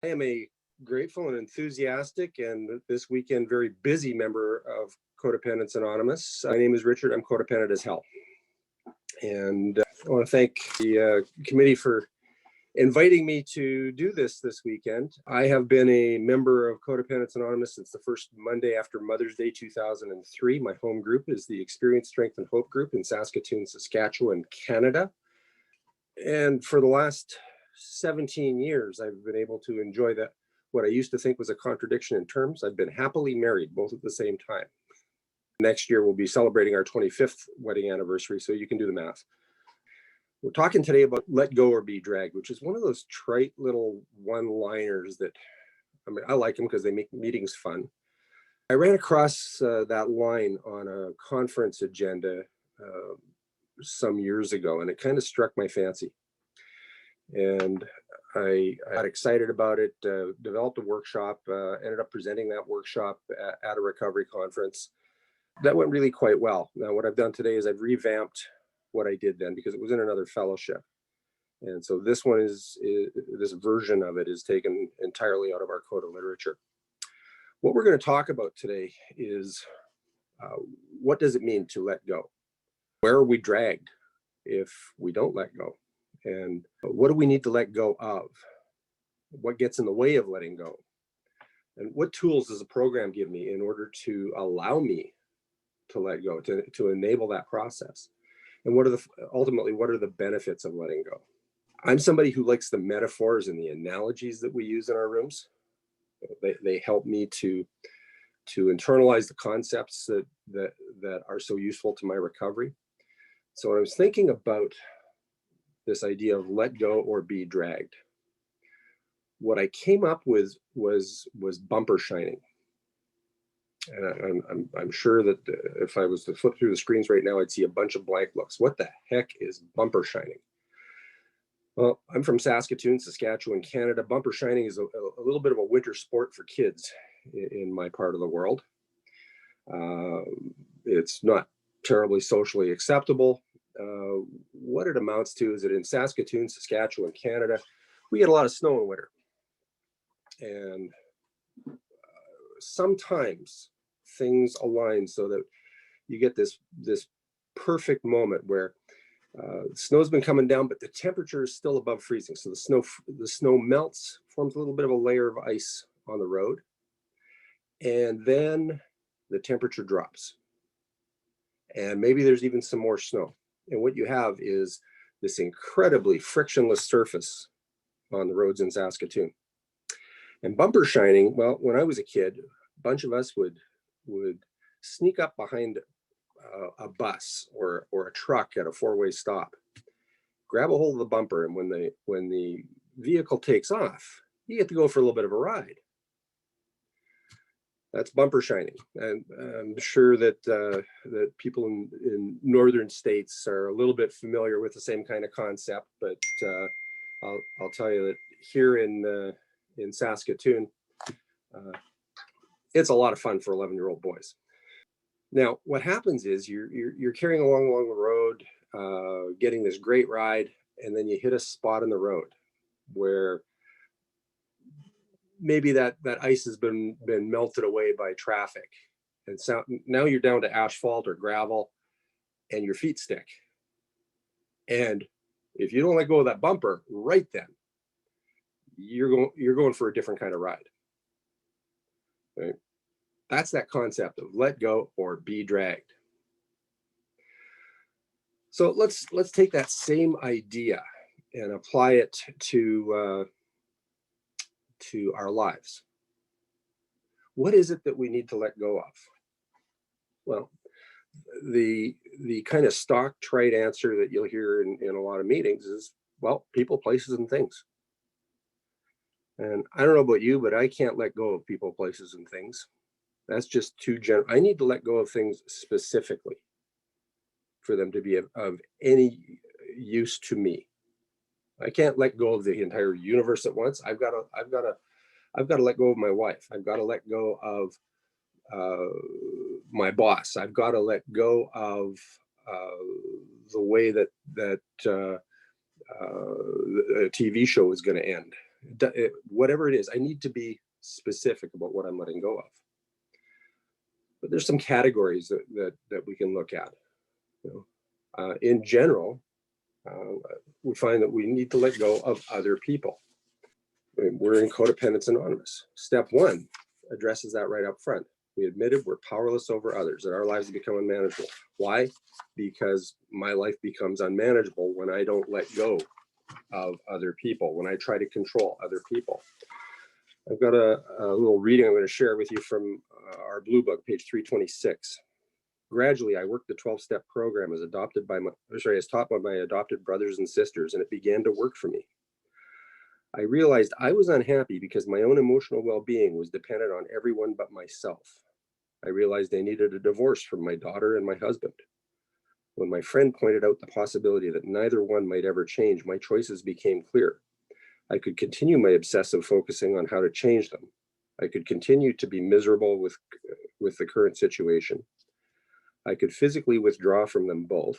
I am a grateful and enthusiastic and this weekend very busy member of Codependents Anonymous. My name is Richard. I'm codependent as hell. And I want to thank the committee for inviting me to do this weekend. I have been a member of Codependents Anonymous since the first Monday after Mother's Day 2003. My home group is the Experience, Strength, and Hope group in Saskatoon, Saskatchewan, Canada. And for the last 17 years, I've been able to enjoy that. What I used to think was a contradiction in terms. I've been happily married both at the same time. Next year, we'll be celebrating our 25th wedding anniversary, so you can do the math. We're talking today about let go or be dragged, which is one of those trite little one-liners that, I like them because they make meetings fun. I ran across that line on a conference agenda some years ago, and it kind of struck my fancy. And I got excited about it, developed a workshop, ended up presenting that workshop at a recovery conference. That went really quite well. Now, what I've done today is I've revamped what I did then because it was in another fellowship. And so this one this version of it is taken entirely out of our CoDA literature. What we're going to talk about today is what does it mean to let go? Where are we dragged if we don't let go? And what do we need to let go of? What gets in the way of letting go? And what tools does a program give me in order to allow me to let go, to enable that process? And ultimately, what are the benefits of letting go? I'm somebody who likes the metaphors and the analogies that we use in our rooms. They help me to internalize the concepts that are so useful to my recovery. So when I was thinking about this idea of let go or be dragged, what I came up with was bumper shining. And I'm sure that if I was to flip through the screens right now, I'd see a bunch of blank looks. What the heck is bumper shining? Well, I'm from Saskatoon, Saskatchewan, Canada. Bumper shining is a little bit of a winter sport for kids in my part of the world. It's not terribly socially acceptable. What it amounts to is that in Saskatoon, Saskatchewan, Canada, we get a lot of snow in winter. And sometimes things align so that you get this perfect moment where snow's been coming down, but the temperature is still above freezing. So the snow melts, forms a little bit of a layer of ice on the road, and then the temperature drops. And maybe there's even some more snow. And what you have is this incredibly frictionless surface on the roads in Saskatoon. And bumper shining, well, when I was a kid, a bunch of us would sneak up behind a bus or a truck at a four-way stop, grab a hold of the bumper, and when the vehicle takes off, you get to go for a little bit of a ride. That's bumper shining, and I'm sure that people in northern states are a little bit familiar with the same kind of concept. But I'll tell you that here in Saskatoon, it's a lot of fun for 11-year-old boys. Now, what happens is you're carrying along the road, getting this great ride, and then you hit a spot in the road where maybe that ice has been melted away by traffic. And so now you're down to asphalt or gravel and your feet stick. And if you don't let go of that bumper right then, you're going for a different kind of ride. Right? That's that concept of let go or be dragged. So let's take that same idea and apply it to our lives. What is it that we need to let go of? Well, the kind of stock trite answer that you'll hear in a lot of meetings is, well, people, places, and things. And I don't know about you, but I can't let go of people, places, and things. That's just too general. I need to let go of things specifically for them to be of any use to me. I can't let go of the entire universe at once. I've got to let go of my wife. I've got to let go of my boss. I've got to let go of the way that a TV show is going to end. whatever it is, I need to be specific about what I'm letting go of. But there's some categories that we can look at. In general, we find that we need to let go of other people. We're in Codependents Anonymous. Step 1 addresses that right up front. We admitted we're powerless over others, that our lives have become unmanageable. Why? Because my life becomes unmanageable when I don't let go of other people, when I try to control other people. I've got a little reading I'm going to share with you from our Blue Book, page 326. Gradually, I worked the 12-step program as taught by my adopted brothers and sisters, and it began to work for me. I realized I was unhappy because my own emotional well-being was dependent on everyone but myself. I realized I needed a divorce from my daughter and my husband. When my friend pointed out the possibility that neither one might ever change, my choices became clear. I could continue my obsessive focusing on how to change them. I could continue to be miserable with the current situation. I could physically withdraw from them both.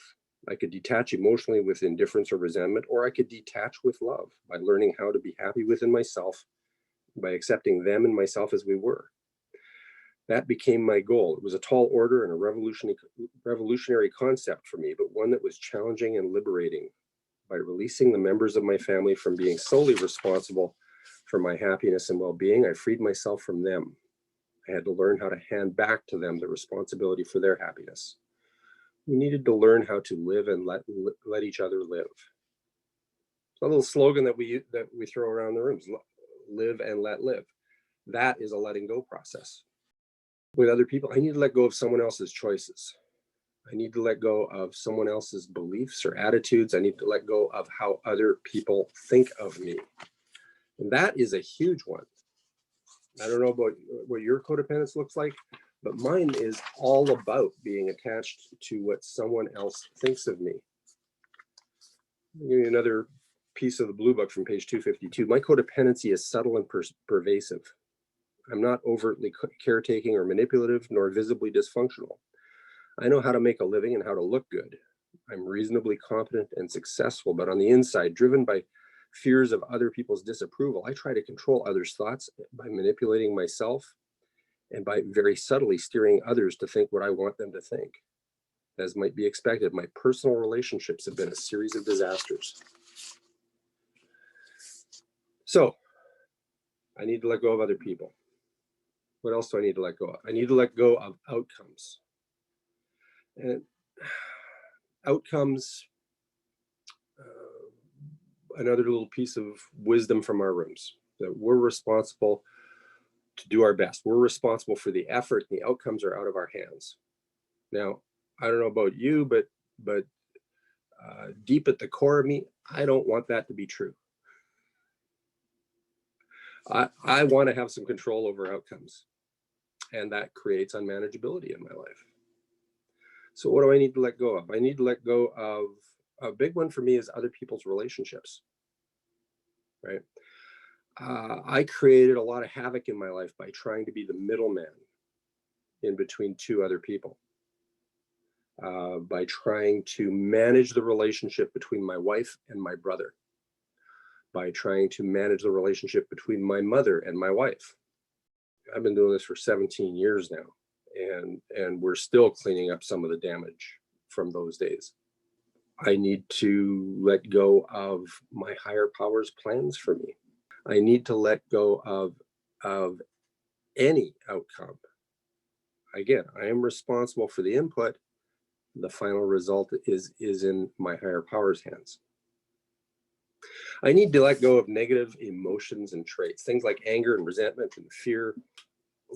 I could detach emotionally with indifference or resentment, or I could detach with love by learning how to be happy within myself, by accepting them and myself as we were. That became my goal. It was a tall order and a revolutionary concept for me, but one that was challenging and liberating. By releasing the members of my family from being solely responsible for my happiness and well-being, I freed myself from them. I had to learn how to hand back to them the responsibility for their happiness. We needed to learn how to live and let each other live. It's a little slogan that we throw around the rooms: live and let live. That is a letting go process. With other people, I need to let go of someone else's choices. I need to let go of someone else's beliefs or attitudes. I need to let go of how other people think of me. And that is a huge one. I don't know about what your codependence looks like, but mine is all about being attached to what someone else thinks of me. I'll give you another piece of the Blue Book from page 252. My codependency is subtle and pervasive. I'm not overtly caretaking or manipulative, nor visibly dysfunctional. I know how to make a living and how to look good. I'm reasonably competent and successful, but on the inside, driven by fears of other people's disapproval, I try to control others' thoughts by manipulating myself and by very subtly steering others to think what I want them to think. As might be expected, my personal relationships have been a series of disasters. So, I need to let go of other people. What else do I need to let go of? I need to let go of outcomes. And outcomes, another little piece of wisdom from our rooms, that we're responsible to do our best. We're responsible for the effort, and the outcomes are out of our hands. Now, I don't know about you, but deep at the core of me, I don't want that to be true. I want to have some control over outcomes, and that creates unmanageability in my life. So what do I need to let go of? I need to let go of, a big one for me is other people's relationships, right? I created a lot of havoc in my life by trying to be the middleman in between two other people, by trying to manage the relationship between my wife and my brother, by trying to manage the relationship between my mother and my wife. I've been doing this for 17 years now, and we're still cleaning up some of the damage from those days. I need to let go of my higher power's plans for me. I need to let go of any outcome. Again, I am responsible for the input. The final result is in my higher power's hands. I need to let go of negative emotions and traits, things like anger and resentment and fear.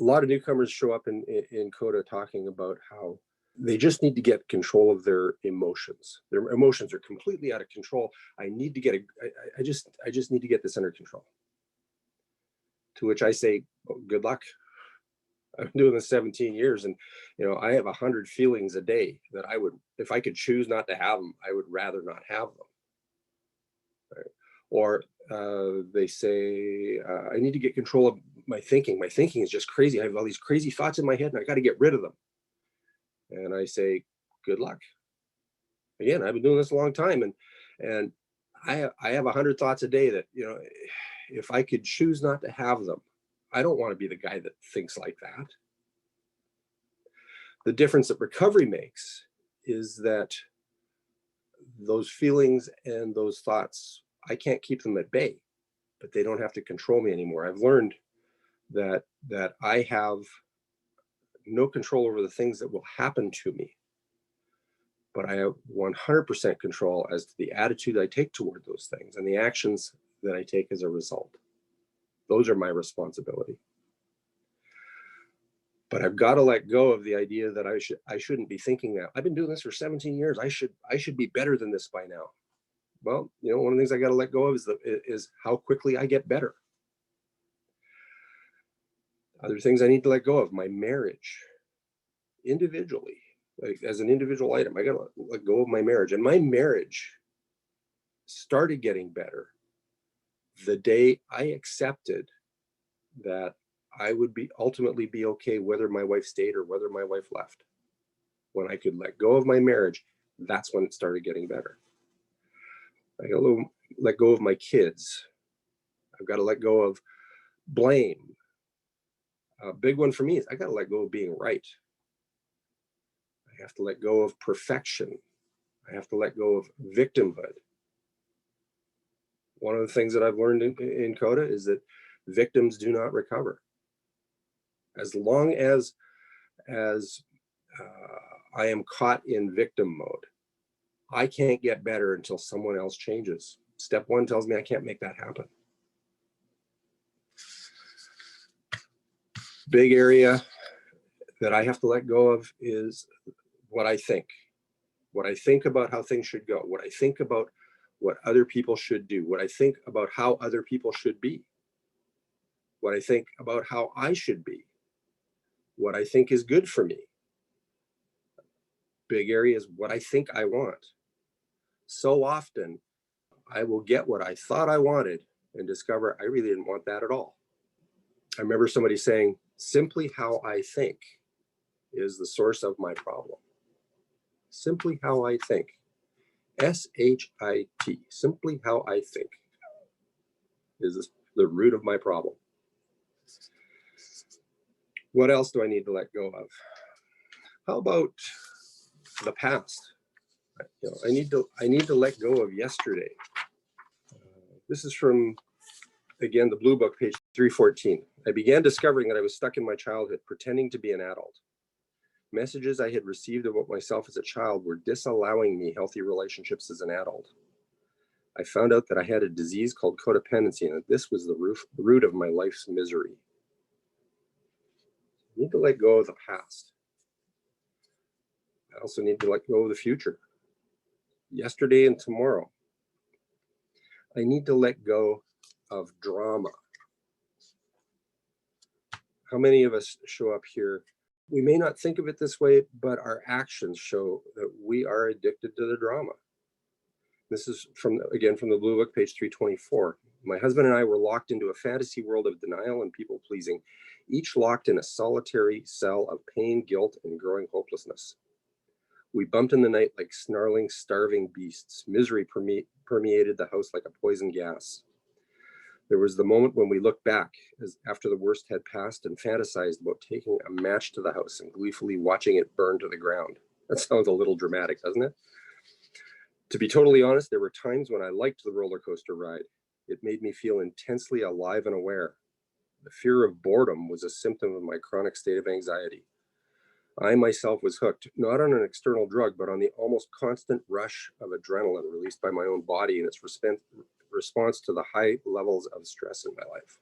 A lot of newcomers show up in CoDA talking about how they just need to get control of their emotions. Their emotions are completely out of control. I need to get I just need to get this under control. To which I say, well, good luck. I've been doing this 17 years, and I have 100 feelings a day that I would, if I could choose not to have them, I would rather not have them. Right? Or they say, I need to get control of my thinking. My thinking is just crazy. I have all these crazy thoughts in my head, and I got to get rid of them. And I say, good luck. Again, I've been doing this a long time, and I have 100 thoughts a day that if I could choose not to have them, I don't want to be the guy that thinks like that. The difference that recovery makes is that those feelings and those thoughts, I can't keep them at bay, but they don't have to control me anymore. I've learned that I have no control over the things that will happen to me, but I have 100% control as to the attitude I take toward those things and the actions that I take as a result. Those are my responsibility. But I've got to let go of the idea that I shouldn't be thinking that. I've been doing this for 17 years. I should be better than this by now. Well, one of the things I got to let go of is how quickly I get better. Other things I need to let go of: my marriage, individually, like as an individual item. I got to let go of my marriage, and my marriage started getting better the day I accepted that I would ultimately be okay whether my wife stayed or whether my wife left. When I could let go of my marriage, that's when it started getting better. I got to let go of my kids. I've got to let go of blame. A big one for me is I got to let go of being right. I have to let go of perfection. I have to let go of victimhood. One of the things that I've learned in CoDA is that victims do not recover. As long as I am caught in victim mode, I can't get better until someone else changes. Step one tells me I can't make that happen. Big area that I have to let go of is what I think. What I think about how things should go. What I think about what other people should do. What I think about how other people should be. What I think about how I should be. What I think is good for me. Big area is what I think I want. So often, I will get what I thought I wanted and discover I really didn't want that at all. I remember somebody saying, simply how I think is the source of my problem. Simply how I think. S-H-I-T. Simply how I think is the root of my problem. What else do I need to let go of? How about the past? I need to let go of yesterday. This is from, again, the Blue Book, page 314. I began discovering that I was stuck in my childhood, pretending to be an adult. Messages I had received about myself as a child were disallowing me healthy relationships as an adult. I found out that I had a disease called codependency, and that this was the root of my life's misery. I need to let go of the past. I also need to let go of the future. Yesterday and tomorrow. I need to let go of drama. How many of us show up here? We may not think of it this way, but our actions show that we are addicted to the drama. This is again from the Blue Book, page 324. My husband and I were locked into a fantasy world of denial and people pleasing, each locked in a solitary cell of pain, guilt, and growing hopelessness. We bumped in the night like snarling, starving beasts. Misery permeated the house like a poison gas. There was the moment when we looked back after the worst had passed and fantasized about taking a match to the house and gleefully watching it burn to the ground. That sounds a little dramatic, doesn't it? To be totally honest, there were times when I liked the roller coaster ride. It made me feel intensely alive and aware. The fear of boredom was a symptom of my chronic state of anxiety. I myself was hooked, not on an external drug, but on the almost constant rush of adrenaline released by my own body in its response to the high levels of stress in my life.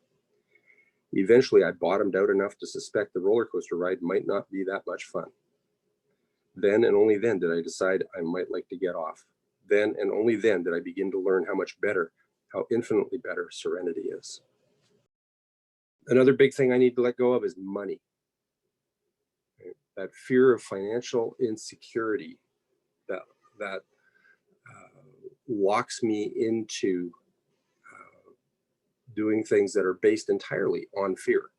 Eventually, I bottomed out enough to suspect the roller coaster ride might not be that much fun. Then and only then did I decide I might like to get off. Then and only then did I begin to learn how infinitely better serenity is. Another big thing I need to let go of is money. That fear of financial insecurity that locks me into doing things that are based entirely on fear.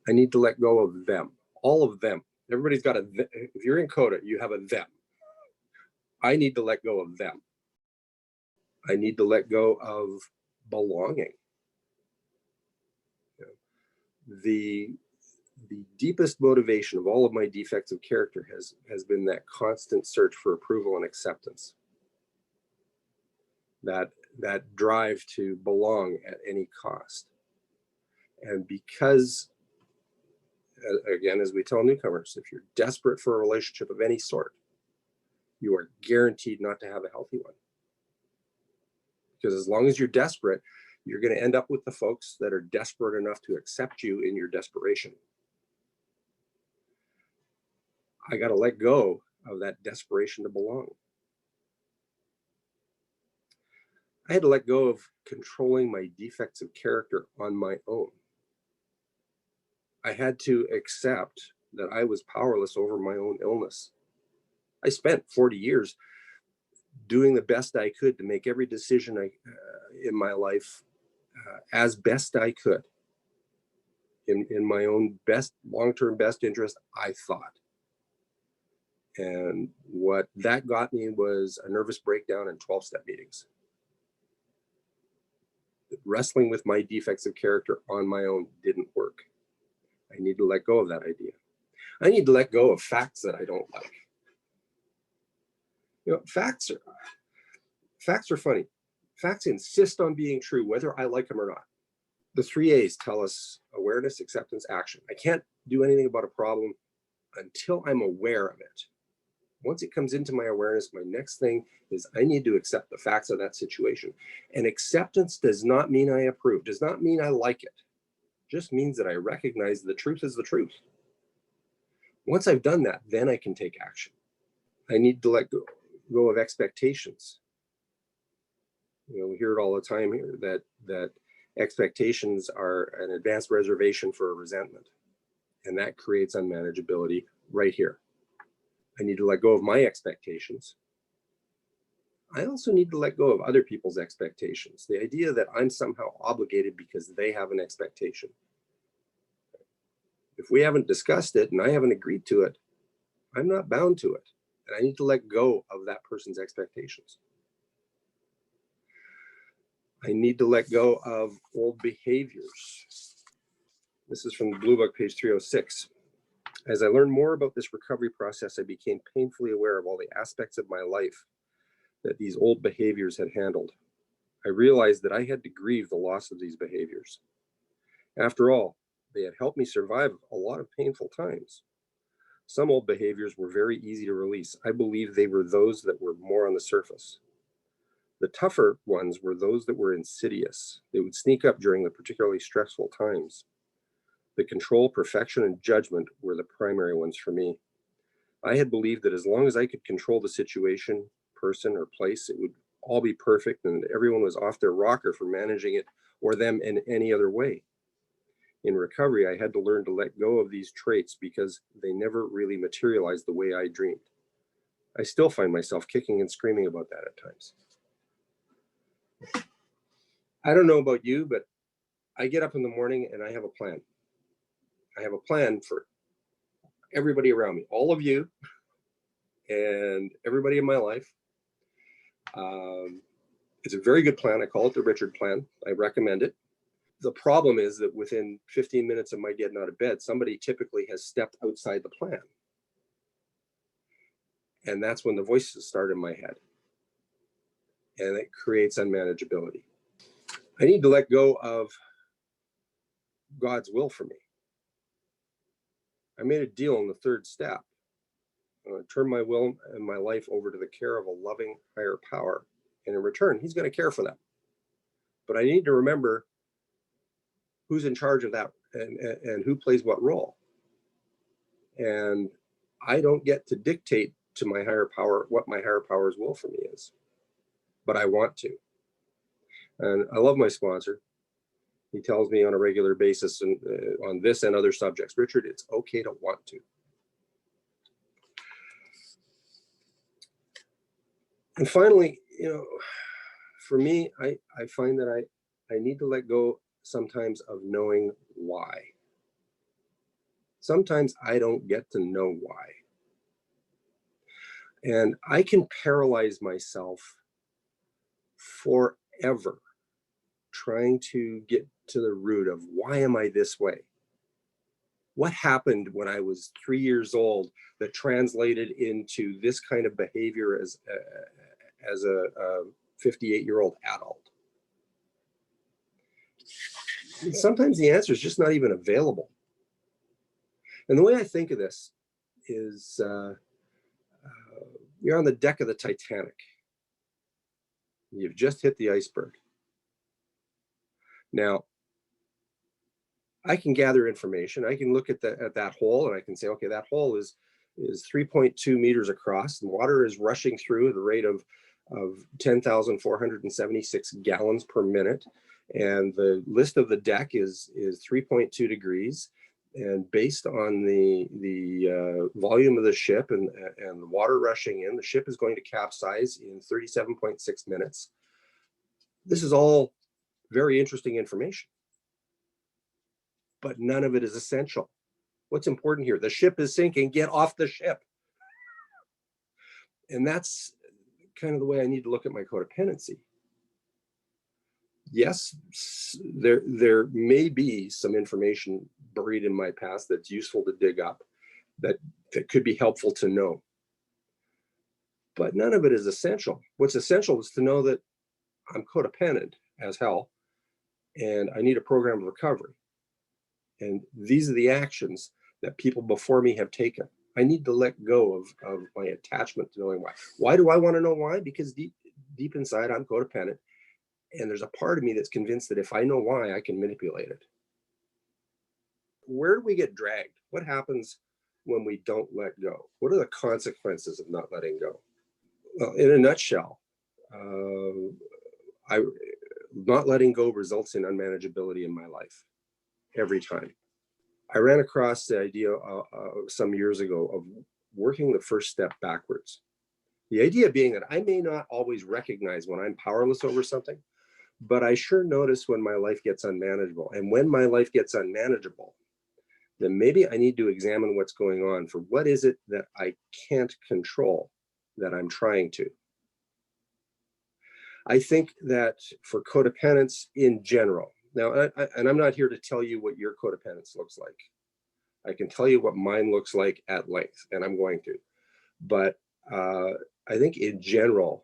I need to let go of them, all of them. Everybody's got if you're in CoDA, you have a them. I need to let go of them. I need to let go of belonging. You know, the deepest motivation of all of my defects of character has been that constant search for approval and acceptance. That drive to belong at any cost. And because, again, as we tell newcomers, if you're desperate for a relationship of any sort, you are guaranteed not to have a healthy one. Because as long as you're desperate, you're going to end up with the folks that are desperate enough to accept you in your desperation. I got to let go of that desperation to belong. I had to let go of controlling my defects of character on my own. I had to accept that I was powerless over my own illness. I spent 40 years doing the best I could to make every decision in my life as best I could, in my own best, long-term best interest, I thought. And what that got me was a nervous breakdown and 12-step meetings. Wrestling with my defects of character on my own didn't work. I need to let go of that idea. I need to let go of facts that I don't like. You know, facts are funny. Facts insist on being true, whether I like them or not. The 3 A's tell us awareness, acceptance, action. I can't do anything about a problem until I'm aware of it. Once it comes into my awareness, my next thing is I need to accept the facts of that situation. And acceptance does not mean I approve, does not mean I like it. It just means that I recognize the truth is the truth. Once I've done that, then I can take action. I need to let go of expectations. You know, we hear it all the time here that expectations are an advanced reservation for a resentment. And that creates unmanageability right here. I need to let go of my expectations. I also need to let go of other people's expectations. The idea that I'm somehow obligated because they have an expectation. If we haven't discussed it and I haven't agreed to it, I'm not bound to it. And I need to let go of that person's expectations. I need to let go of old behaviors. This is from the Blue Book, page 306. As I learned more about this recovery process, I became painfully aware of all the aspects of my life that these old behaviors had handled. I realized that I had to grieve the loss of these behaviors. After all, they had helped me survive a lot of painful times. Some old behaviors were very easy to release. I believe they were those that were more on the surface. The tougher ones were those that were insidious. They would sneak up during the particularly stressful times. The control, perfection, and judgment were the primary ones for me. I had believed that as long as I could control the situation, person, or place, it would all be perfect and everyone was off their rocker for managing it or them in any other way. In recovery, I had to learn to let go of these traits because they never really materialized the way I dreamed. I still find myself kicking and screaming about that at times. I don't know about you, but I get up in the morning and I have a plan. I have a plan for everybody around me, all of you and everybody in my life. It's a very good plan. I call it the Ritchard plan. I recommend it. The problem is that within 15 minutes of my getting out of bed, somebody typically has stepped outside the plan. And that's when the voices start in my head. And it creates unmanageability. I need to let go of God's will for me. I made a deal in the third step. Turn my will and my life over to the care of a loving higher power. And in return, he's going to care for them. But I need to remember who's in charge of that and who plays what role. And I don't get to dictate to my higher power what my higher power's will for me is. But I want to. And I love my sponsor. He tells me on a regular basis and on this and other subjects, Ritchard, it's okay to want to. And finally, you know, for me, I find that I need to let go sometimes of knowing why. Sometimes I don't get to know why. And I can paralyze myself forever trying to get to the root of why am I this way? What happened when I was 3 years old that translated into this kind of behavior as a 58-year-old adult? And sometimes the answer is just not even available. And the way I think of this is you're on the deck of the Titanic. You've just hit the iceberg. Now, I can gather information. I can look at that hole and I can say, okay, that hole is 3.2 meters across, and water is rushing through at the rate of 10,476 gallons per minute. And the list of the deck is 3.2 degrees. And based on the volume of the ship and the water rushing in, the ship is going to capsize in 37.6 minutes. This is all very interesting information, but none of it is essential. What's important here? The ship is sinking, get off the ship. And that's kind of the way I need to look at my codependency. Yes, there may be some information buried in my past that's useful to dig up, that could be helpful to know. But none of it is essential. What's essential is to know that I'm codependent as hell, and I need a program of recovery. And these are the actions that people before me have taken. I need to let go of my attachment to knowing why. Why do I want to know why? Because deep inside, I'm codependent. And there's a part of me that's convinced that if I know why, I can manipulate it. Where do we get dragged? What happens when we don't let go? What are the consequences of not letting go? Well, in a nutshell, not letting go results in unmanageability in my life every time. I ran across the idea some years ago of working the first step backwards. The idea being that I may not always recognize when I'm powerless over something, but I sure notice when my life gets unmanageable. And when my life gets unmanageable, then maybe I need to examine what's going on for what is it that I can't control that I'm trying to. I think that for codependence in general, now, and I'm not here to tell you what your codependence looks like. I can tell you what mine looks like at length, and I'm going to. But I think in general,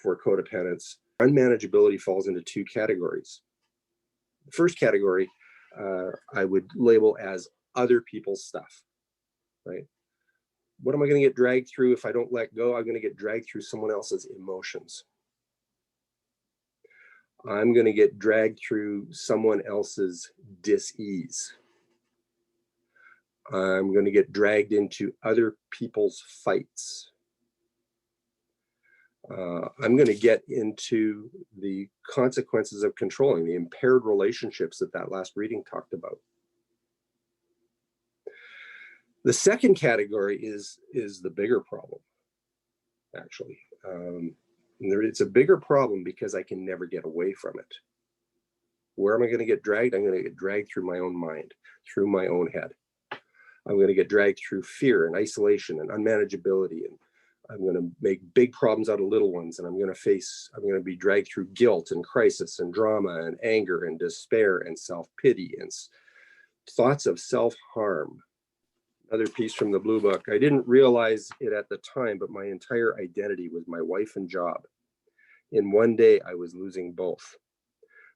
for codependence, unmanageability falls into two categories. The first category I would label as other people's stuff, right? What am I going to get dragged through if I don't let go? I'm going to get dragged through someone else's emotions. I'm going to get dragged through someone else's dis-ease. I'm going to get dragged into other people's fights. I'm going to get into the consequences of controlling, the impaired relationships that last reading talked about. The second category is the bigger problem, actually. It's a bigger problem because I can never get away from it. Where am I going to get dragged? I'm going to get dragged through my own mind, through my own head. I'm going to get dragged through fear and isolation and unmanageability, and I'm going to make big problems out of little ones, and I'm going to be dragged through guilt and crisis and drama and anger and despair and self-pity and thoughts of self-harm. Another piece from the Blue Book. I didn't realize it at the time, but my entire identity was my wife and job. In one day, I was losing both.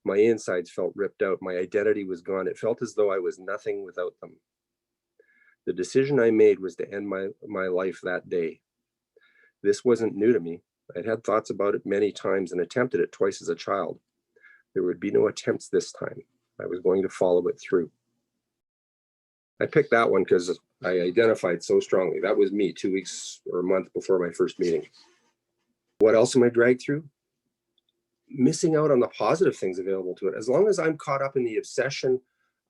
My insides felt ripped out. My identity was gone. It felt as though I was nothing without them. The decision I made was to end my life that day. This wasn't new to me. I'd had thoughts about it many times and attempted it twice as a child. There would be no attempts this time. I was going to follow it through. I picked that one because I identified so strongly. That was me 2 weeks or a month before my first meeting. What else am I dragged through? Missing out on the positive things available to it. As long as I'm caught up in the obsession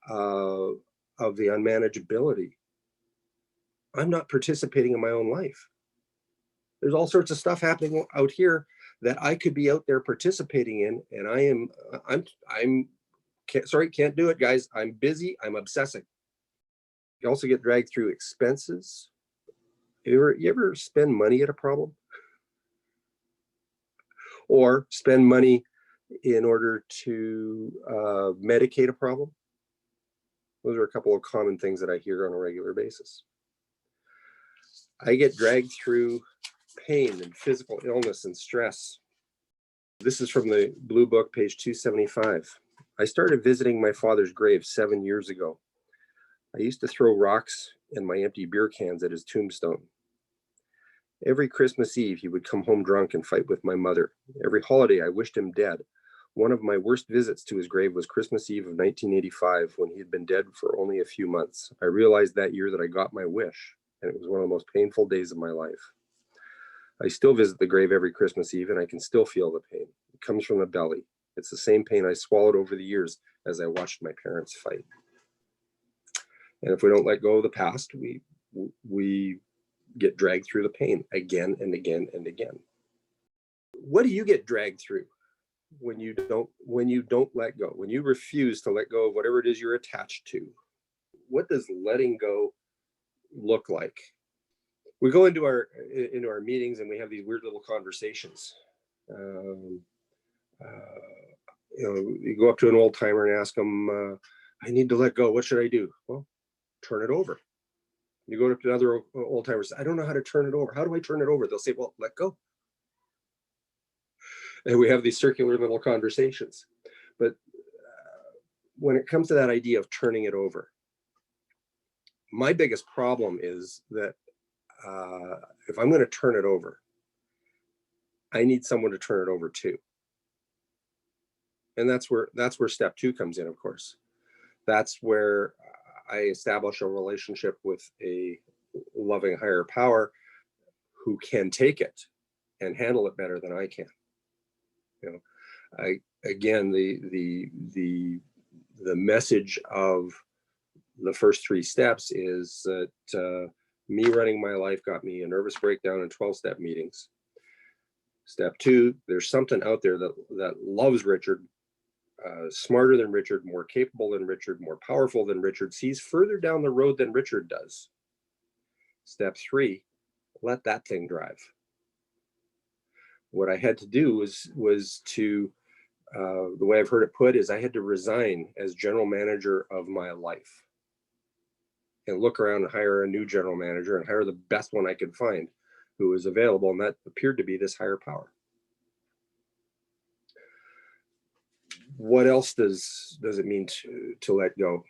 of the unmanageability, I'm not participating in my own life. There's all sorts of stuff happening out here that I could be out there participating in, and can't do it, guys. I'm busy, I'm obsessing. You also get dragged through expenses. You ever spend money at a problem? Or spend money in order to medicate a problem. Those are a couple of common things that I hear on a regular basis. I get dragged through pain and physical illness and stress. This is from the Blue Book, page 275. I started visiting my father's grave 7 years ago. I used to throw rocks and my empty beer cans at his tombstone. Every Christmas Eve, he would come home drunk and fight with my mother. Every holiday, I wished him dead. One of my worst visits to his grave was Christmas Eve of 1985, when he had been dead for only a few months. I realized that year that I got my wish, and it was one of the most painful days of my life. I still visit the grave every Christmas Eve, and I can still feel the pain. It comes from the belly. It's the same pain I swallowed over the years as I watched my parents fight. And if we don't let go of the past, we get dragged through the pain again and again and again. What do you get dragged through when you don't let go, when you refuse to let go of whatever it is you're attached to? What does letting go look like? We go into our meetings and we have these weird little conversations. You go up to an old timer and ask them, I need to let go. What should I do? Well, turn it over. You go up to another old timer, I don't know how to turn it over. How do I turn it over? They'll say, well, let go. And we have these circular little conversations. But when it comes to that idea of turning it over, my biggest problem is that if I'm going to turn it over, I need someone to turn it over to. And that's where step 2 comes in, of course. That's where I establish a relationship with a loving higher power who can take it and handle it better than I can. Again, the message of the first 3 steps is that me running my life got me a nervous breakdown in 12-step meetings. Step 2, there's something out there that loves Ritchard, smarter than Ritchard, more capable than Ritchard, more powerful than Ritchard, sees further down the road than Ritchard does. Step 3, let that thing drive. What I had to do was to, the way I've heard it put is I had to resign as general manager of my life and look around and hire a new general manager and hire the best one I could find who was available. And that appeared to be this higher power. What else does it mean to let go?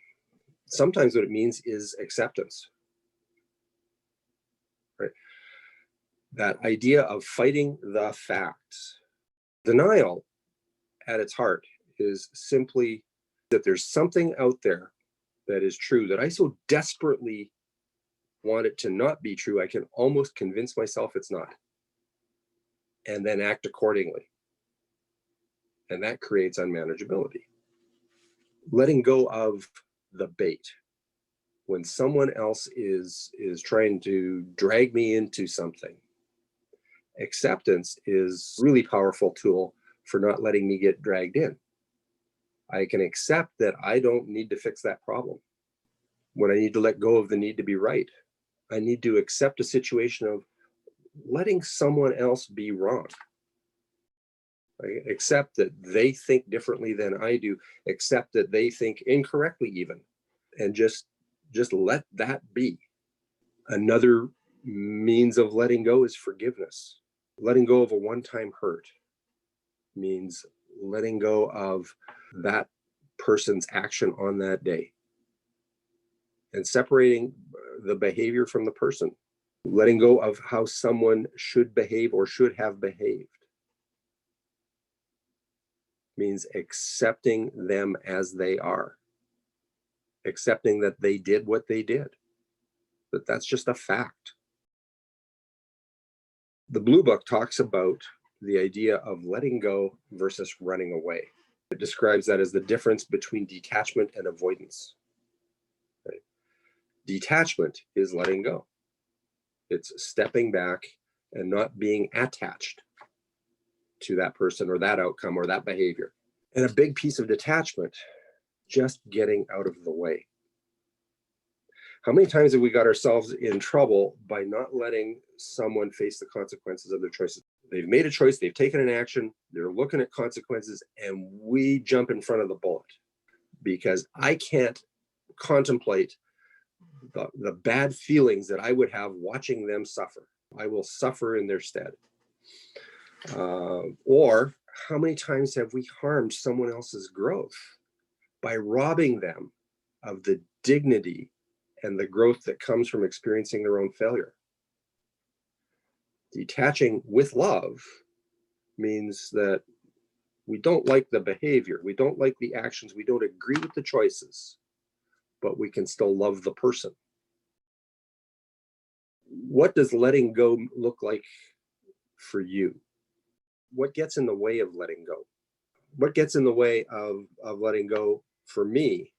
Sometimes what it means is acceptance, right? That idea of fighting the facts. Denial at its heart is simply that there's something out there that is true that I so desperately want it to not be true, I can almost convince myself it's not, and then act accordingly. And that creates unmanageability. Letting go of the bait. When someone else is trying to drag me into something, acceptance is a really powerful tool for not letting me get dragged in. I can accept that I don't need to fix that problem. When I need to let go of the need to be right, I need to accept a situation of letting someone else be wrong. I accept that they think differently than I do, accept that they think incorrectly even, and just let that be. Another means of letting go is forgiveness. Letting go of a one-time hurt means letting go of that person's action on that day and separating the behavior from the person. Letting go of how someone should behave or should have behaved means accepting them as they are, accepting that they did what they did, that that's just a fact. The Blue Book talks about the idea of letting go versus running away. It describes that as the difference between detachment and avoidance. Right? Detachment is letting go. It's stepping back and not being attached to that person or that outcome or that behavior. And a big piece of detachment, just getting out of the way. How many times have we got ourselves in trouble by not letting someone face the consequences of their choices? They've made a choice, they've taken an action, they're looking at consequences, and we jump in front of the bullet because I can't contemplate the bad feelings that I would have watching them suffer. I will suffer in their stead. Or how many times have we harmed someone else's growth by robbing them of the dignity and the growth that comes from experiencing their own failure? Detaching with love means that we don't like the behavior, we don't like the actions, we don't agree with the choices, but we can still love the person. What does letting go look like for you? What gets in the way of letting go? What gets in the way of letting go for me?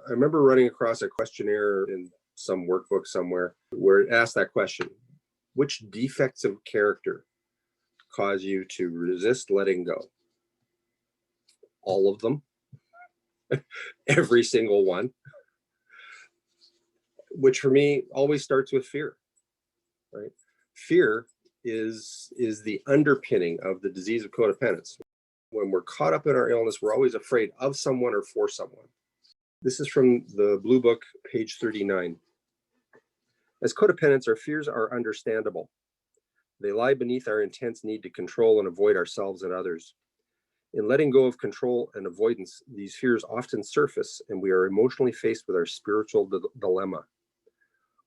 I remember running across a questionnaire in some workbook somewhere where it asked that question: which defects of character cause you to resist letting go? All of them. Every single one. Which for me always starts with fear, right? Fear is the underpinning of the disease of codependence. When we're caught up in our illness, we're always afraid of someone or for someone. This is from the Blue Book, page 39. As codependents, our fears are understandable. They lie beneath our intense need to control and avoid ourselves and others. In letting go of control and avoidance, these fears often surface, and we are emotionally faced with our spiritual dilemma.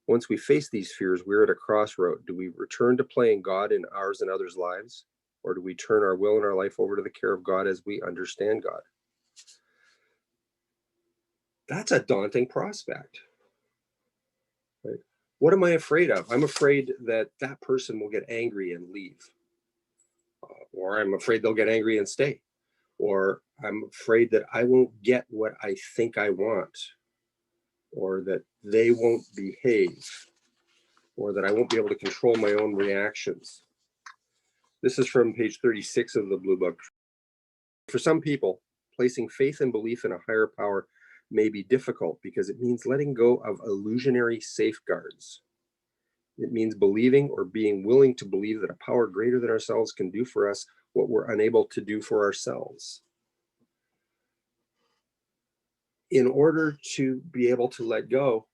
Once we face these fears, we're at a crossroad. Do we return to playing God in ours and others' lives, or do we turn our will and our life over to the care of God as we understand God? That's a daunting prospect. Right? What am I afraid of? I'm afraid that that person will get angry and leave. Or I'm afraid they'll get angry and stay. Or I'm afraid that I won't get what I think I want. Or that they won't behave. Or that I won't be able to control my own reactions. This is from page 36 of the Blue Book. For some people, placing faith and belief in a higher power may be difficult because it means letting go of illusionary safeguards. It means believing or being willing to believe that a power greater than ourselves can do for us what we're unable to do for ourselves. In order to be able to let go,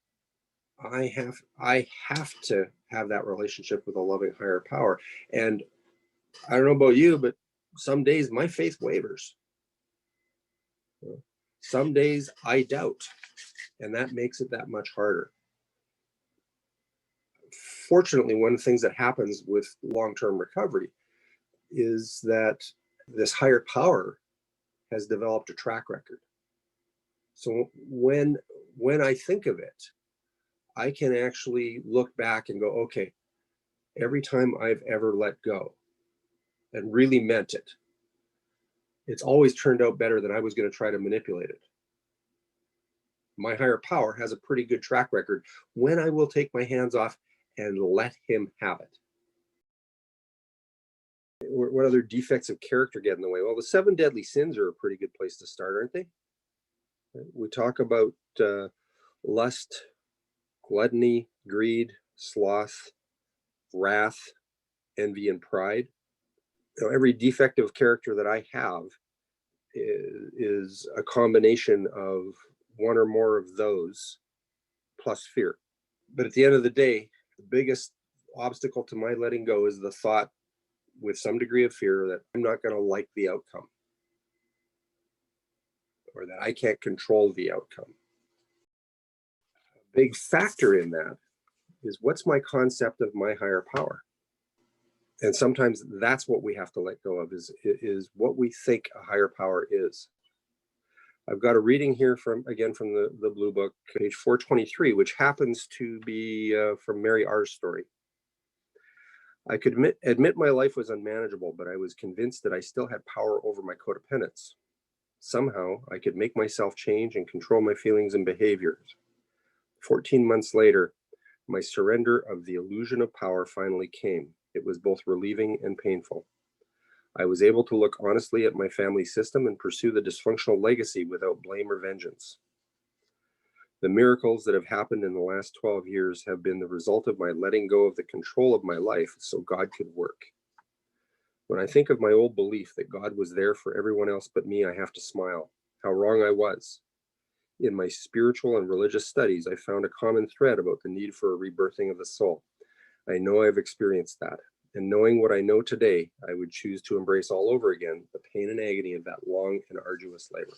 I have to have that relationship with a loving higher power. And I don't know about you, but some days my faith wavers. Some days I doubt, and that makes it that much harder. Fortunately, one of the things that happens with long-term recovery is that this higher power has developed a track record. So when I think of it, I can actually look back and go, okay, every time I've ever let go and really meant it, it's always turned out better than I was going to try to manipulate it. My higher power has a pretty good track record when I will take my hands off and let him have it. What other defects of character get in the way? Well, the 7 deadly sins are a pretty good place to start, aren't they? We talk about lust, gluttony, greed, sloth, wrath, envy, and pride. Every defect of character that I have is a combination of one or more of those plus fear. But at the end of the day, the biggest obstacle to my letting go is the thought with some degree of fear that I'm not going to like the outcome, or that I can't control the outcome. A big factor in that is, what's my concept of my higher power? And sometimes that's what we have to let go of, is what we think a higher power is. I've got a reading here from the Blue Book, page 423, which happens to be from Mary R.'s story. I could admit my life was unmanageable, but I was convinced that I still had power over my codependence. Somehow, I could make myself change and control my feelings and behaviors. 14 months later, my surrender of the illusion of power finally came. It was both relieving and painful. I was able to look honestly at my family system and pursue the dysfunctional legacy without blame or vengeance. The miracles that have happened in the last 12 years have been the result of my letting go of the control of my life so God could work. When I think of my old belief that God was there for everyone else but me, I have to smile. How wrong I was. In my spiritual and religious studies, I found a common thread about the need for a rebirthing of the soul. I know I've experienced that. And knowing what I know today, I would choose to embrace all over again the pain and agony of that long and arduous labor.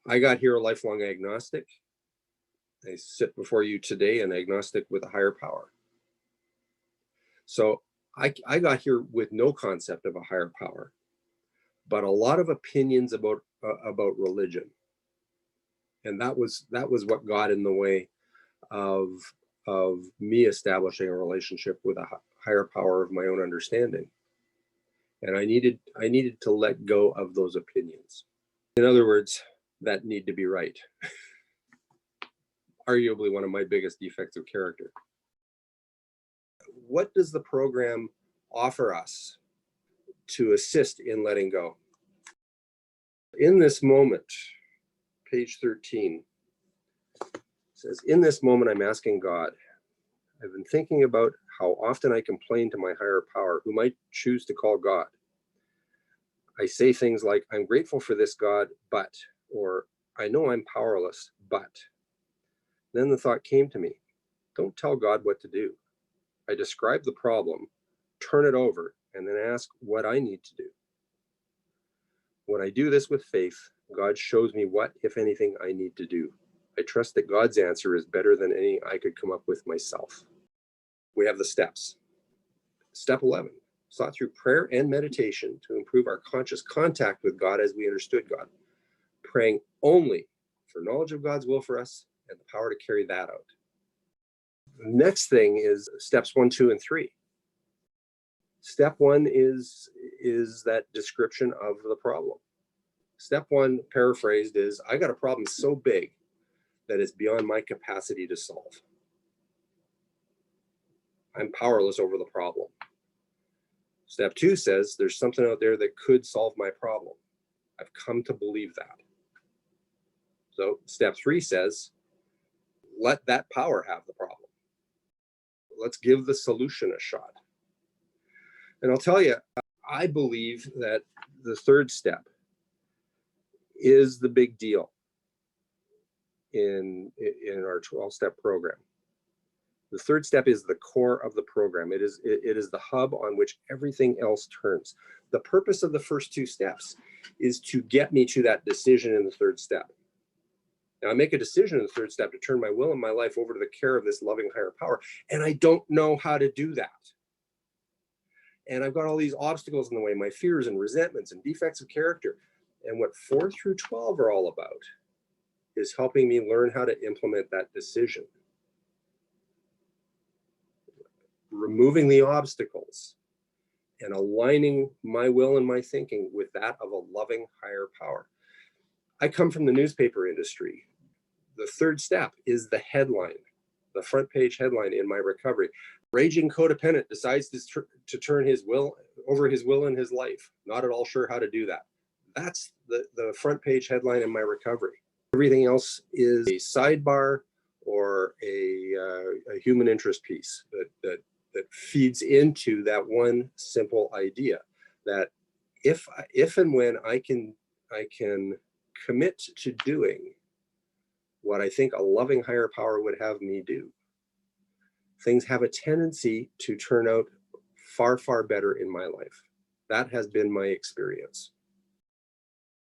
I got here a lifelong agnostic. I sit before you today an agnostic with a higher power. So I got here with no concept of a higher power, but a lot of opinions about religion, and that was what got in the way of me establishing a relationship with a higher power of my own understanding. And I needed to let go of those opinions. In other words, that need to be right. Arguably one of my biggest defects of character. What does the program offer us to assist in letting go? In this moment, page 13 says, in this moment, I'm asking God. I've been thinking about how often I complain to my higher power, whom I choose to call God. I say things like, I'm grateful for this, God, but, or I know I'm powerless, but. Then the thought came to me, don't tell God what to do. I describe the problem, turn it over, and then ask what I need to do. When I do this with faith, God shows me what, if anything, I need to do. I trust that God's answer is better than any I could come up with myself. We have the steps. Step 11, sought through prayer and meditation to improve our conscious contact with God as we understood God, praying only for knowledge of God's will for us and the power to carry that out. The next thing is steps 1, 2, and 3. Step 1 is that description of the problem. Step 1, paraphrased, is I got a problem so big that it's beyond my capacity to solve. I'm powerless over the problem. Step 2 says there's something out there that could solve my problem. I've come to believe that. So step 3 says, let that power have the problem. Let's give the solution a shot. And I'll tell you, I believe that the third step is the big deal in our 12-step program. The third step is the core of the program. It is the hub on which everything else turns. The purpose of the first 2 steps is to get me to that decision in the third step. Now, I make a decision in the third step to turn my will and my life over to the care of this loving higher power, and I don't know how to do that. And I've got all these obstacles in the way, my fears and resentments and defects of character. And what 4 through 12 are all about is helping me learn how to implement that decision. Removing the obstacles and aligning my will and my thinking with that of a loving higher power. I come from the newspaper industry. The third step is the headline, the front page headline in my recovery. Raging codependent decides to turn his will over his will in his life. Not at all sure how to do that. That's the front page headline in my recovery. Everything else is a sidebar or a human interest piece that feeds into that one simple idea that if and when I can commit to doing what I think a loving higher power would have me do, things have a tendency to turn out far, far better in my life. That has been my experience.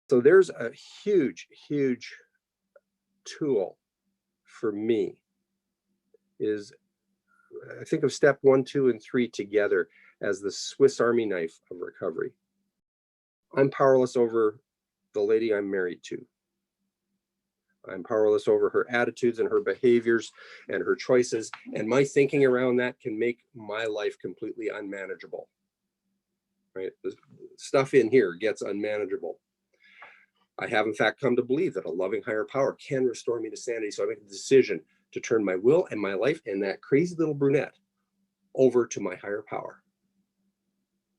So there's a huge, huge tool for me is, I think of step 1, 2, and 3 together as the Swiss Army knife of recovery. I'm powerless over the lady I'm married to. I'm powerless over her attitudes and her behaviors and her choices, and my thinking around that can make my life completely unmanageable. Right? The stuff in here gets unmanageable. I have in fact come to believe that a loving higher power can restore me to sanity, so I make the decision to turn my will and my life and that crazy little brunette over to my higher power.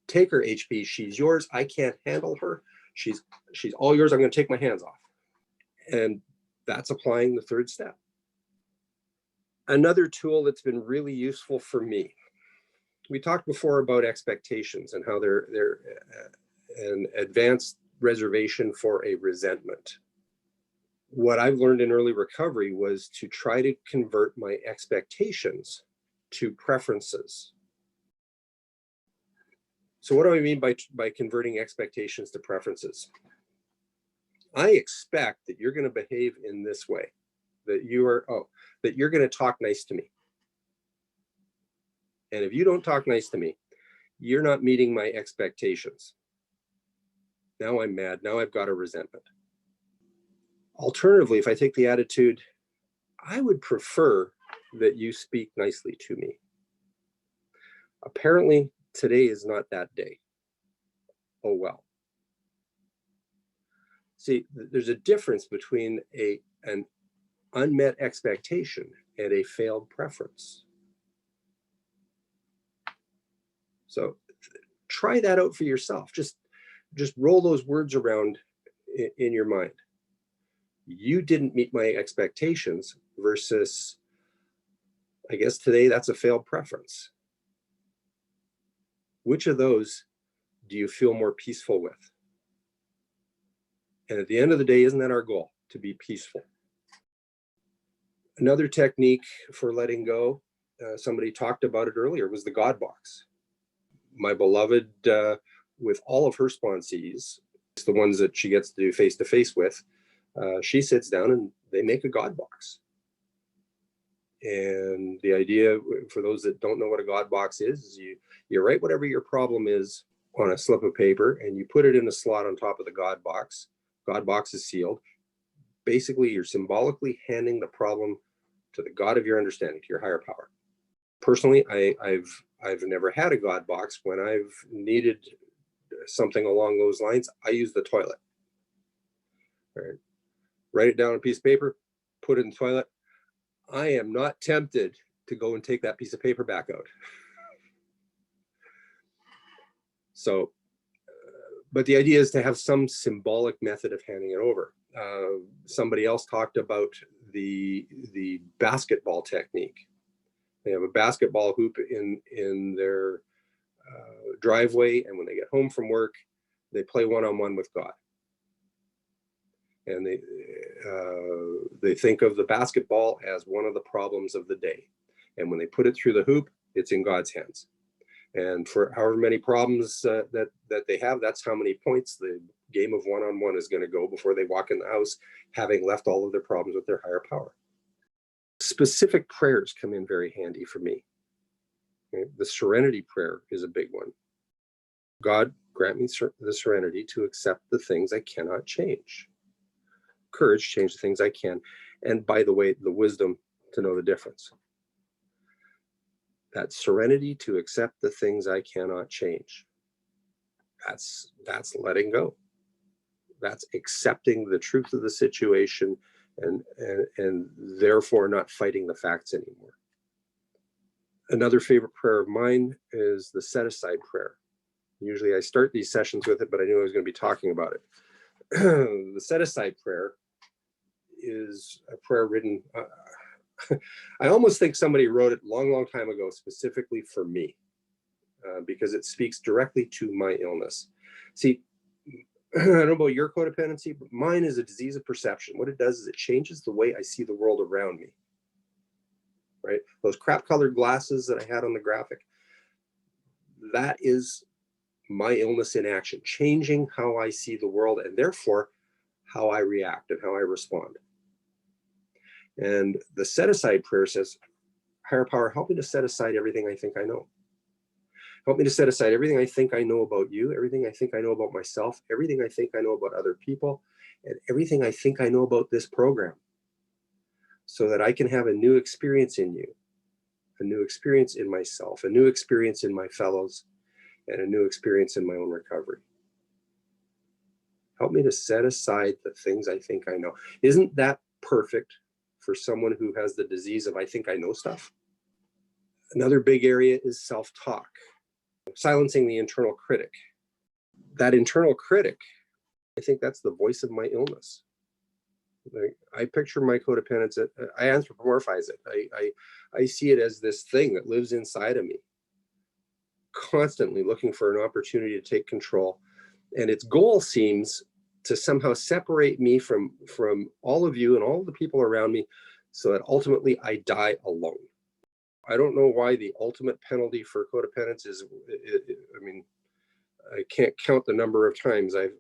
Take her, HP, she's yours. I can't handle her. She's all yours. I'm going to take my hands off. And that's applying the third step. Another tool that's been really useful for me. We talked before about expectations and how they're an advanced reservation for a resentment. What I've learned in early recovery was to try to convert my expectations to preferences. So what do I mean by converting expectations to preferences? I expect that you're going to behave in this way, that you're going to talk nice to me. And if you don't talk nice to me, you're not meeting my expectations. Now I'm mad. Now I've got a resentment. Alternatively, if I take the attitude, I would prefer that you speak nicely to me. Apparently, today is not that day. Oh, well. See, there's a difference between an unmet expectation and a failed preference. So try that out for yourself. Just roll those words around in your mind. You didn't meet my expectations versus, I guess today that's a failed preference. Which of those do you feel more peaceful with? And at the end of the day, isn't that our goal? To be peaceful. Another technique for letting go, somebody talked about it earlier, was the God box. My beloved, with all of her sponsees, the ones that she gets to do face-to-face with, she sits down and they make a God box. And the idea, for those that don't know what a God box is you write whatever your problem is on a slip of paper and you put it in a slot on top of the God box. God box is sealed. Basically, you're symbolically handing the problem to the God of your understanding, to your higher power. Personally, I've never had a God box. When I've needed something along those lines, I use the toilet. Right? Write it down on a piece of paper, put it in the toilet. I am not tempted to go and take that piece of paper back out. So, but the idea is to have some symbolic method of handing it over. Somebody else talked about the basketball technique. They have a basketball hoop in their driveway, and when they get home from work, they play one-on-one with God. And they think of the basketball as one of the problems of the day. And when they put it through the hoop, it's in God's hands. And for however many problems that they have, that's how many points the game of one-on-one is going to go before they walk in the house, having left all of their problems with their higher power. Specific prayers come in very handy for me. Okay? The serenity prayer is a big one. God, grant me the serenity to accept the things I cannot change. Courage, change the things I can. And by the way, the wisdom to know the difference. That serenity to accept the things I cannot change. That's letting go. That's accepting the truth of the situation and therefore not fighting the facts anymore. Another favorite prayer of mine is the set-aside prayer. Usually I start these sessions with it, but I knew I was going to be talking about it. The set-aside prayer is a prayer written, I almost think somebody wrote it a long time ago specifically for me, because it speaks directly to my illness. See, I don't know about your codependency, but mine is a disease of perception. What it does is it changes the way I see the world around me. Right? Those crap-colored glasses that I had on the graphic, that is my illness in action, changing how I see the world and therefore how I react and how I respond. And the set-aside prayer says, higher power, help me to set aside everything I think I know. Help me to set aside everything I think I know about you, everything I think I know about myself, everything I think I know about other people, and everything I think I know about this program, so that I can have a new experience in you, a new experience in myself, a new experience in my fellows, and a new experience in my own recovery. Help me to set aside the things I think I know. Isn't that perfect for someone who has the disease of I think I know stuff? Another big area is self-talk, silencing the internal critic. That internal critic, I think that's the voice of my illness. Like, I picture my codependence, I anthropomorphize it. I see it as this thing that lives inside of me, constantly looking for an opportunity to take control. And its goal seems to somehow separate me from all of you and all the people around me, so that ultimately I die alone. I don't know why the ultimate penalty for codependence is, I mean, I can't count the number of times I've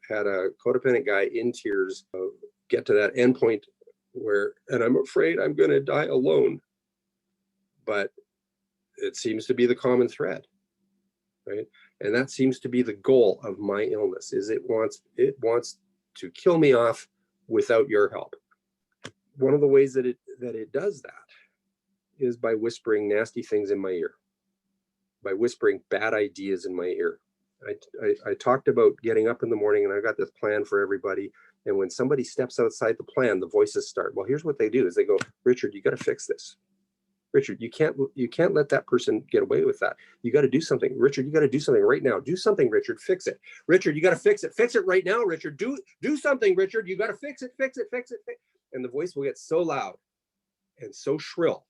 had a codependent guy in tears get to that endpoint where, and I'm afraid I'm going to die alone. But it seems to be the common thread, right? And that seems to be the goal of my illness, is it wants to kill me off without your help. One of the ways that it does that is by whispering nasty things in my ear, by whispering bad ideas in my ear. I talked about getting up in the morning, and I got this plan for everybody. And when somebody steps outside the plan, the voices start. Well, here's what they do: is they go, Richard, you got to fix this. Richard, you can't let that person get away with that. You got to do something. Richard, you got to do something right now. Do something, Richard. Fix it. Richard, you got to fix it. Fix it right now, Richard. Do something, Richard. You got to fix it. And the voice will get so loud and so shrill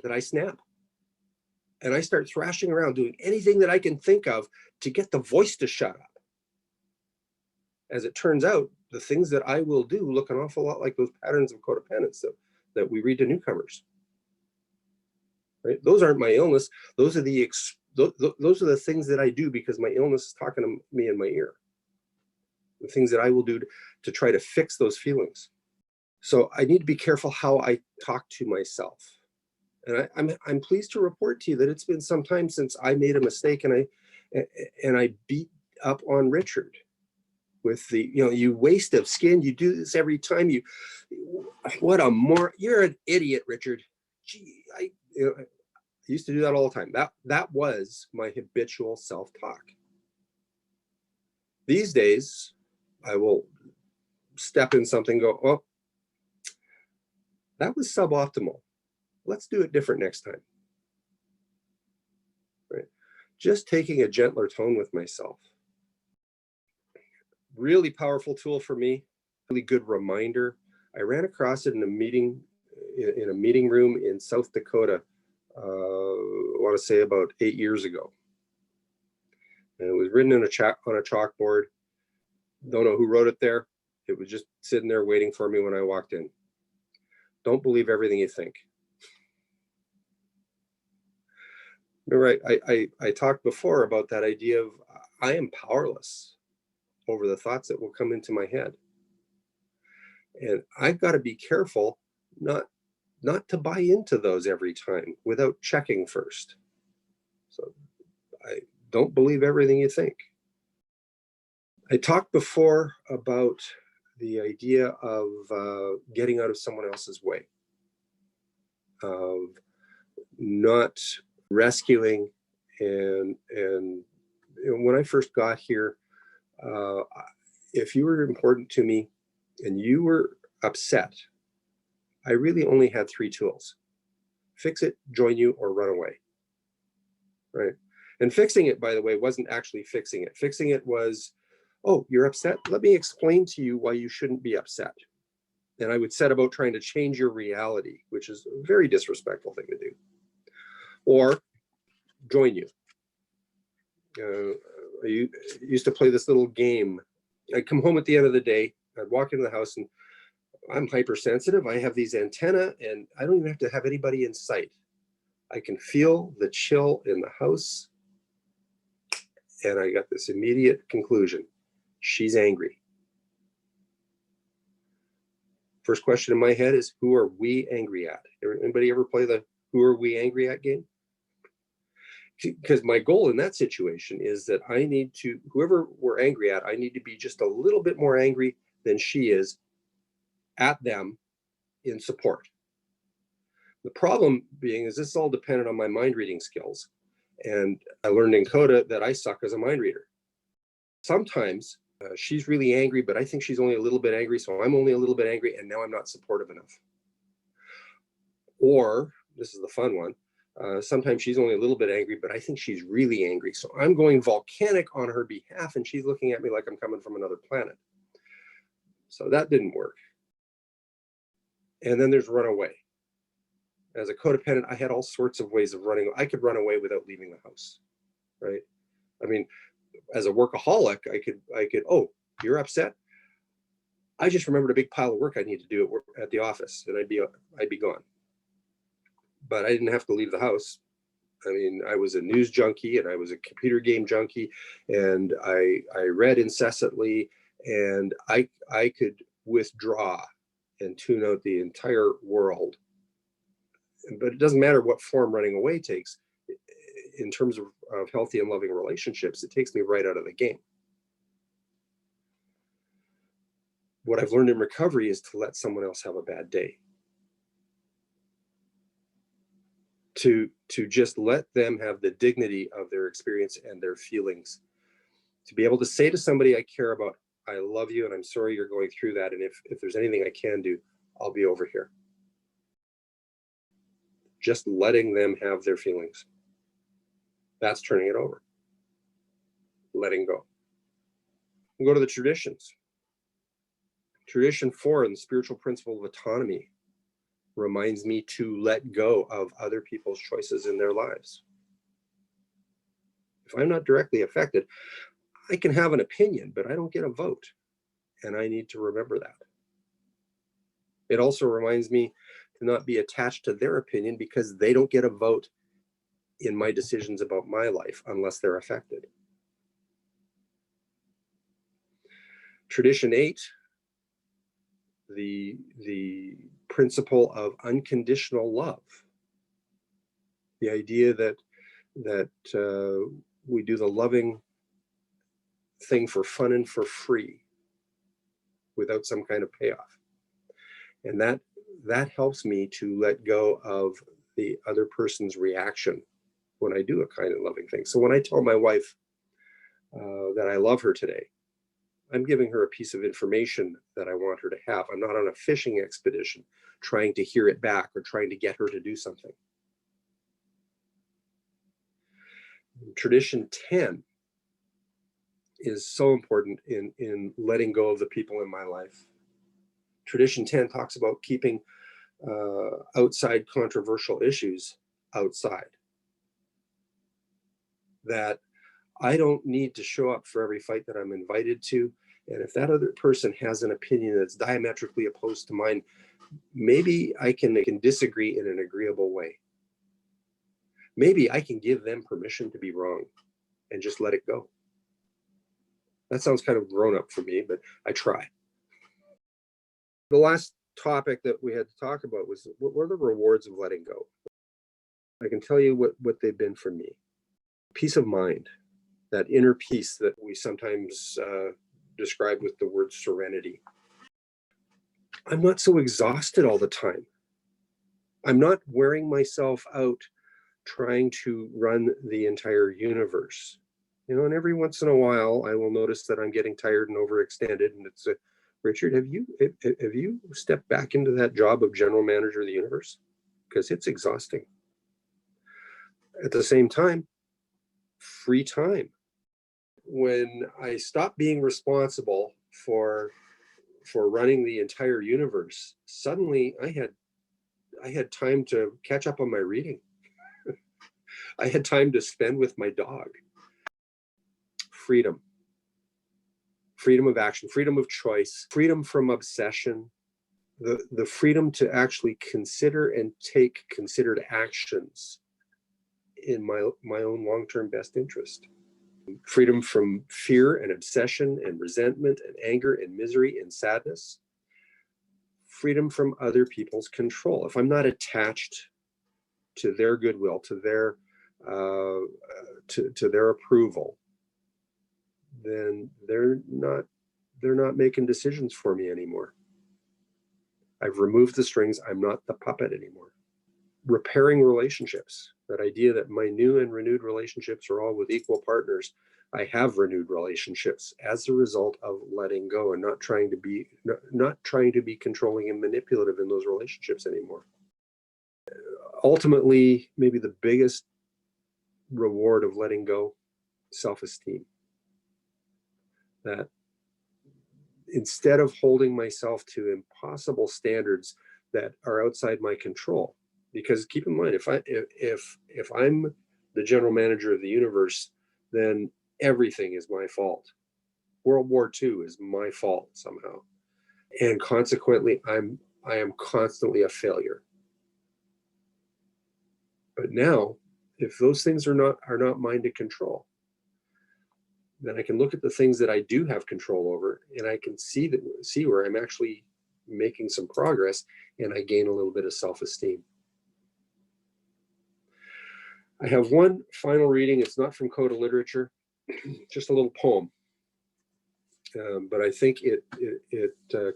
that I snap. And I start thrashing around, doing anything that I can think of to get the voice to shut up. As it turns out, the things that I will do look an awful lot like those patterns of codependence that we read to newcomers. Right? Those aren't my illness. Those are those are the things that I do because my illness is talking to me in my ear. The things that I will do to try to fix those feelings. So I need to be careful how I talk to myself. And I'm pleased to report to you that it's been some time since I made a mistake and I beat up on Ritchard with the, you waste of skin. You do this every time. You're an idiot, Ritchard. Gee, I used to do that all the time. That was my habitual self-talk. These days, I will step in something, go, oh, that was suboptimal. Let's do it different next time. Right? Just taking a gentler tone with myself. Really powerful tool for me. Really good reminder. I ran across it in a meeting room in South Dakota. I want to say about 8 years ago. And it was written on a chalkboard. Don't know who wrote it there. It was just sitting there waiting for me when I walked in. Don't believe everything you think. Remember, I talked before about that idea of I am powerless over the thoughts that will come into my head. And I've got to be careful not to buy into those every time without checking first. So I don't believe everything you think. I talked before about the idea of getting out of someone else's way, of not rescuing. And when I first got here, if you were important to me and you were upset, I really only had 3 tools: fix it, join you, or run away. Right? And fixing it, by the way, wasn't actually fixing it. Fixing it was, oh, you're upset? Let me explain to you why you shouldn't be upset. And I would set about trying to change your reality, which is a very disrespectful thing to do. Or join you. I used to play this little game. I'd come home at the end of the day, I'd walk into the house, and I'm hypersensitive. I have these antennae, and I don't even have to have anybody in sight. I can feel the chill in the house. And I got this immediate conclusion: she's angry. First question in my head is, who are we angry at? Anybody ever play the who are we angry at game? Because my goal in that situation is that I need to, whoever we're angry at, I need to be just a little bit more angry than she is at them in support. The problem being is this is all dependent on my mind reading skills. And I learned in CoDA that I suck as a mind reader. Sometimes she's really angry, but I think she's only a little bit angry, so I'm only a little bit angry, and now I'm not supportive enough. Or, this is the fun one, sometimes she's only a little bit angry, but I think she's really angry, so I'm going volcanic on her behalf, and she's looking at me like I'm coming from another planet. So that didn't work. And then there's run away. As a codependent, I had all sorts of ways of running. I could run away without leaving the house, right? I mean, as a workaholic, I could, oh, you're upset? I just remembered a big pile of work I need to do at the office, and I'd be gone. But I didn't have to leave the house. I mean, I was a news junkie and I was a computer game junkie, and I read incessantly, and I could withdraw and tune out the entire world. But it doesn't matter what form running away takes. In terms of healthy and loving relationships, it takes me right out of the game. What I've learned in recovery is to let someone else have a bad day. To just let them have the dignity of their experience and their feelings. To be able to say to somebody I care about, I love you and I'm sorry you're going through that. And if there's anything I can do, I'll be over here. Just letting them have their feelings. That's turning it over. Letting go. We'll go to the traditions. Tradition 4 in the spiritual principle of autonomy reminds me to let go of other people's choices in their lives. If I'm not directly affected, I can have an opinion, but I don't get a vote. And I need to remember that. It also reminds me to not be attached to their opinion, because they don't get a vote in my decisions about my life unless they're affected. Tradition 8, the principle of unconditional love. The idea that we do the loving thing for fun and for free without some kind of payoff. And that helps me to let go of the other person's reaction when I do a kind and loving thing. So when I tell my wife that I love her today, I'm giving her a piece of information that I want her to have. I'm not on a fishing expedition trying to hear it back or trying to get her to do something. Tradition 10 is so important in letting go of the people in my life. Tradition 10 talks about keeping outside controversial issues outside. That I don't need to show up for every fight that I'm invited to. And if that other person has an opinion that's diametrically opposed to mine, maybe I can disagree in an agreeable way. Maybe I can give them permission to be wrong and just let it go. That sounds kind of grown up for me, but I try. The last topic that we had to talk about was, what were the rewards of letting go? I can tell you what they've been for me. Peace of mind, that inner peace that we sometimes describe with the word serenity. I'm not so exhausted all the time. I'm not wearing myself out trying to run the entire universe. And every once in a while, I will notice that I'm getting tired and overextended, and it's Richard, have you stepped back into that job of general manager of the universe? Because it's exhausting. At the same time, free time. When I stopped being responsible for running the entire universe, suddenly I had time to catch up on my reading. I had time to spend with my dog. Freedom. Freedom of action, freedom of choice, freedom from obsession, the freedom to actually consider and take considered actions in my own long-term best interest. Freedom from fear and obsession and resentment and anger and misery and sadness. Freedom from other people's control. If I'm not attached to their goodwill, to their approval, then they're not making decisions for me anymore. I've removed the strings. I'm not the puppet anymore. Repairing relationships, that idea that my new and renewed relationships are all with equal partners. I have renewed relationships as a result of letting go and not trying to be controlling and manipulative in those relationships anymore. Ultimately, maybe the biggest reward of letting go, self-esteem. That instead of holding myself to impossible standards that are outside my control. Because keep in mind, if I'm the general manager of the universe, then everything is my fault. World War II is my fault somehow, and consequently, I am constantly a failure. But now, if those things are not mine to control, then I can look at the things that I do have control over, and I can see where I'm actually making some progress, and I gain a little bit of self-esteem. I have one final reading. It's not from CoDA literature, just a little poem, but I think it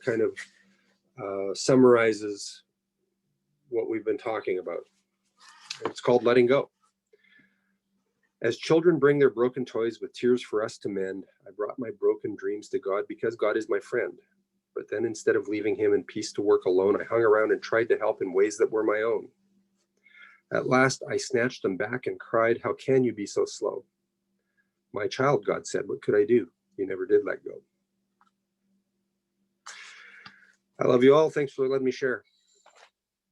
kind of summarizes what we've been talking about. It's called Letting Go. As children bring their broken toys with tears for us to mend, I brought my broken dreams to God because God is my friend. But then instead of leaving him in peace to work alone, I hung around and tried to help in ways that were my own. At last, I snatched them back and cried, "How can you be so slow?" "My child," God said, "what could I do? You never did let go." I love you all. Thanks for letting me share.